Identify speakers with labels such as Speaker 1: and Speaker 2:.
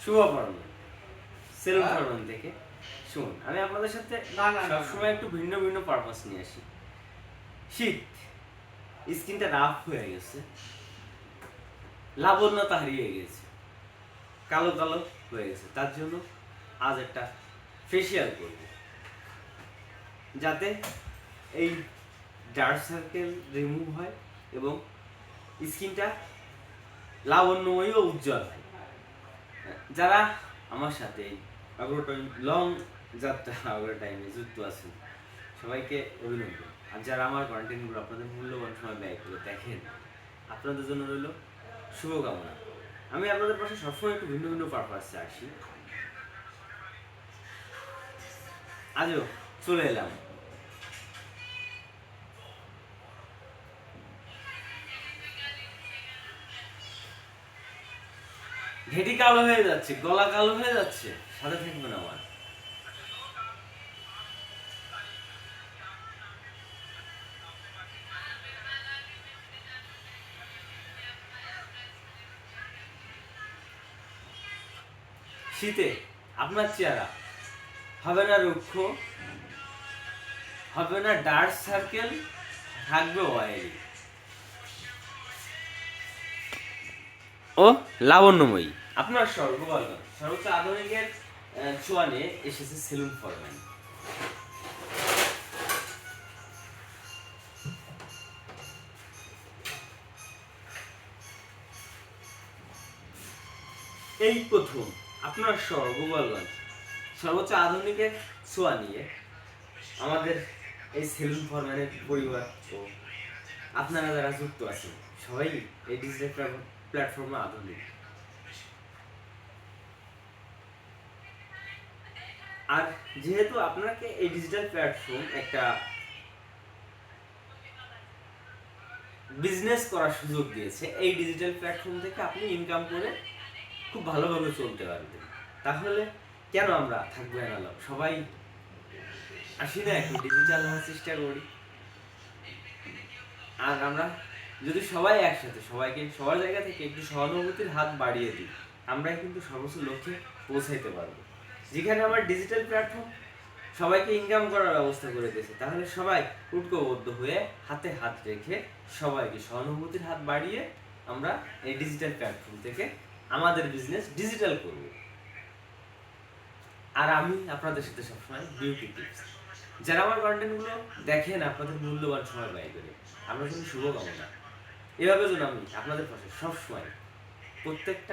Speaker 1: শুভ ফরমান, সেলুন ফরমান থেকে। শুনুন, আমি আপনাদের সাথে সবসময় একটু ভিন্ন ভিন্ন পারপাস নিয়ে আসি। শীত, স্কিনটা রাফ হয়ে গেছে, লাবণ্যতা হারিয়ে গেছে, কালো কালো হয়ে গেছে, তার জন্য আজ একটা ফেসিয়াল করব, যাতে এই ডার্ক সার্কেল রিমুভ হয় এবং স্কিনটা লাবণ্যময় ও উজ্জ্বল হয়। যারা আমার সাথে অগ্রটাইম লং যাত্রা অগ্রটাইমে যুক্ত আছেন, সবাইকে অভিনন্দন। আর যারা আমার কন্টেন্টগুলো আপনাদের মূল্যবান সময় ব্যয় করে দেখেন, আপনাদের জন্য রইল শুভকামনা। আমি আপনাদের পাশে সবসময় একটু ভিন্ন ভিন্ন পারপাসে আসি। আজও চলে এলাম। ঘেটি কালো হয়ে যাচ্ছে, গলা কালো হয়ে যাচ্ছে, সাথে থাকবেন আমার। শীতে আপনার চেহারা হবে না রুক্ষ, হবে না ডার্ক সার্কেল, থাকবে অয়েলি ও লাবণ্যময়ী। আপনার সর্বোচ্চ আধুনিকের ছোঁয়া নিয়ে এসেছে সেলুন ফরম্যান। এই প্রথম আপনার গোপালগঞ্জ সর্বোচ্চ আধুনিকের ছোঁয়া নিয়ে আমাদের এই সেলুন ফরম্যানের পরিবার ও আপনারা যারা যুক্ত আছেন সবাই এই ডিজিটাল প্ল্যাটফর্মে আধুনিক। আর যেহেতু আপনাকে এই ডিজিটাল প্ল্যাটফর্ম একটা বিজনেস করার সুযোগ দিয়েছে, এই ডিজিটাল প্ল্যাটফর্ম থেকে আপনি ইনকাম করে খুব ভালোভাবে চলতে পারবেন, তাহলে কেন আমরা থাকবো এনালাম? সবাই আসি না একটু ডিজিটাল হওয়ার চেষ্টা করি। আর আমরা যদি সবাই একসাথে সবাইকে সবার জায়গা থেকে একটু সহানুভূতির হাত বাড়িয়ে দিই, আমরাই কিন্তু সর্বোচ্চ লক্ষ্যে পৌঁছাইতে পারবো। যেখানে আমার ডিজিটাল প্ল্যাটফর্ম সবাইকে ইনকাম করার ব্যবস্থা করে দিয়েছে, তাহলে সবাই ঐক্যবদ্ধ হয়ে হাতে হাত রেখে সবাইকে সহানুভূতির হাত বাড়িয়ে আমরা এই ডিজিটাল প্ল্যাটফর্ম থেকে আমাদের বিজনেস ডিজিটাল করব। আর আমি আপনাদের সাথে সবসময় বিউটি টিপস, যারা আমার কন্টেন্টগুলো দেখেন আপনাদের মূল্যবান সময় ব্যয় করে, আপনার জন্য শুভকামনা। এভাবে যেন আমি আপনাদের পাশে সবসময় প্রত্যেকটা